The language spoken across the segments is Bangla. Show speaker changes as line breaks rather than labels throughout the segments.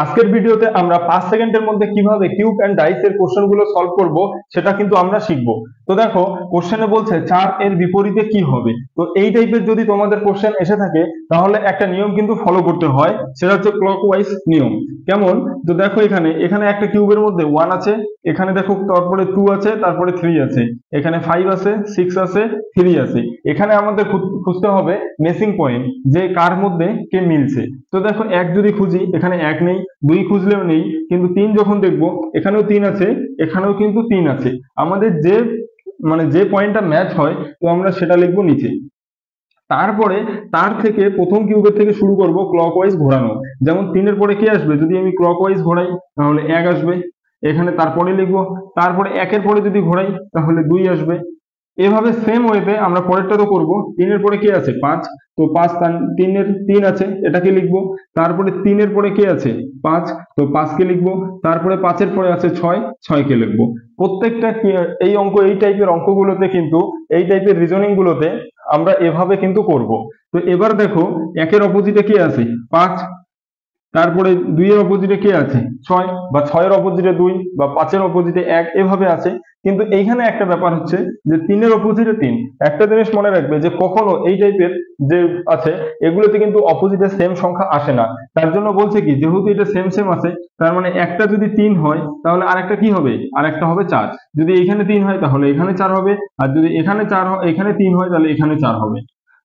আজকের ভিডিওতে আমরা 5 সেকেন্ডের মধ্যে কিভাবে কিউব এন্ড ডাইস এর কোশ্চেন গুলো সলভ করব সেটা কিন্তু আমরা শিখব। তো দেখো কোশ্চেনে বলছে 4 এর বিপরীতে কি হবে। তো এই টাইপের যদি তোমাদের কোশ্চেন এসে থাকে তাহলে একটা নিয়ম কিন্তু ফলো করতে হয়, সেটা হচ্ছে ক্লকওয়াইজ নিয়ম। কেমন? তো দেখো এখানে একটা কিউবের মধ্যে 1 আছে, এখানে দেখো তারপরে 2 আছে, তারপরে 3 আছে, এখানে 5 আছে, 6 আছে, 3 আছে। এখানে আমাদের খুঁজতে হবে মেসিং পয়েন্ট, যে কার মধ্যে কে মিলছে। তো দেখো 1 যদি খুঁজি, এখানে 1 নেই, 2 খুঁজলেও নেই, কিন্তু 3 যখন দেখবো এখানেও 3 আছে, এখানেও কিন্তু 3 আছে। আমাদের যে পয়েন্টটা ম্যাচ হয় তো আমরা সেটা লিখবো নিচে। তারপরে তার থেকে প্রথম কিউবের থেকে শুরু করব ক্লকওয়াইজ ঘোরানো। যেমন 3 এর পরে কি আসবে, যদি আমি ক্লকওয়াইজ ঘোরাই তাহলে 1 আসবে, এখানে তারপরে লিখবো। তারপরে 1 এর পরে যদি ঘোরাই তাহলে 2 আসবে। এভাবে সেম ওয়েতে আমরা পরেরটা তো করবো। 3 এর পরে কি আছে, 5, তো 5 3 এর 3 আছে, এটাকে লিখবো। তারপরে 3 এর পরে কি আছে, 5, তো 5 কে লিখবো। তারপরে 5 এর পরে আছে 6, 6 কে লিখবো। প্রত্যেকটা এই টাইপের অঙ্কগুলোতে কিন্তু এই টাইপের রিজনিং গুলোতে আমরা এভাবে কিন্তু করব। তো এবার দেখো 1 এর অপোজিটে কি আছে, 5, তারপরে 2 এর অপোজিটে কি আছে, 6, বা 6 এর অপোজিটে 2, বা 5 এর অপোজিটে 1, এভাবে আছে। কিন্তু এইখানে একটা ব্যাপার হচ্ছে যে 3 এর অপোজিটে 3। একটা জিনিস মনে রাখবে যে কখনো এই টাইপের যে আছে এগুলোতে কিন্তু অপোজিটে সেম সংখ্যা আসে না। তার জন্য বলছে কি, যেহেতু এটা সেম সেম আছে, তার মানে একটা যদি 3 হয় তাহলে আরেকটা কি হবে, আরেকটা হবে 4। যদি এখানে 3 হয় তাহলে এখানে 4 হবে, আর যদি এখানে 4 হয়, এখানে 3 হয় তাহলে এখানে 4 হবে।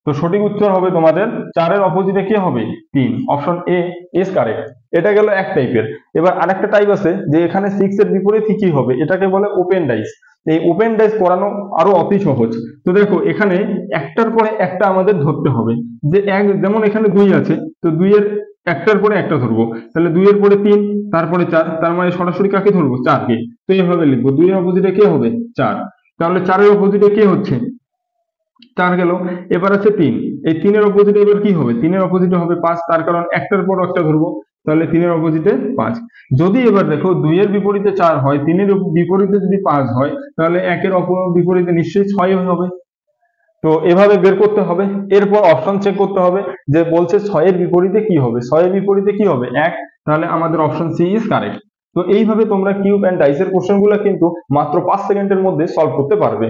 তো সঠিক উত্তর হবে তোমাদের 4 এর অপোজিটে কি হবে, 3। Option A is correct. এটা গেল এক টাইপের। এবার আরেকটা টাইপ আছে যে এখানে 6 এর বিপরীতে কি হবে, এটাকে বলে ওপেন ডাইস। এই ওপেন ডাইস করানো আরো অতি সহজ। তো দেখো এখানে একটার পরে একটা আমাদের ধরতে হবে। যে যেমন এখানে 2 আছে, তো 2 এর একটার পরে একটা ধরবো, তাহলে 2 এর পরে 3, তারপরে 4, তার মানে সরাসরি কাকে ধরবো, 4 কে। তো এইভাবে লিখবো, 2 এর অপোজিটে কে হবে, 4। তাহলে 4 এর অপোজিটে কে হচ্ছে, 4 গেল। এবার আছে 3, এই 3 এর অপোজিটে এবার কি হবে, 3 এর অপোজিটে হবে 5, তার কারণ একটার পর একটা ধরবো, তাহলে 3 এর অপোজিটে 5। যদি এবার দেখো 2 এর বিপরীতে 4 হয়, 3 এর বিপরীতে যদি 5 হয়, তাহলে 1 এর বিপরীতে নিশ্চয়ই 6 হবে। তো এভাবে বের করতে হবে। এরপর অপশন চেক করতে হবে, যে বলছে 6 এর বিপরীতে কি হবে, 6 এর বিপরীতে কি হবে, 1, তাহলে আমাদের অপশন সি ইজ কারেক্ট। তো এইভাবে তোমরা কিউব এন্ড ডাইস এর কোশ্চেন গুলো কিন্তু মাত্র 5 সেকেন্ডের মধ্যে সলভ করতে পারবে।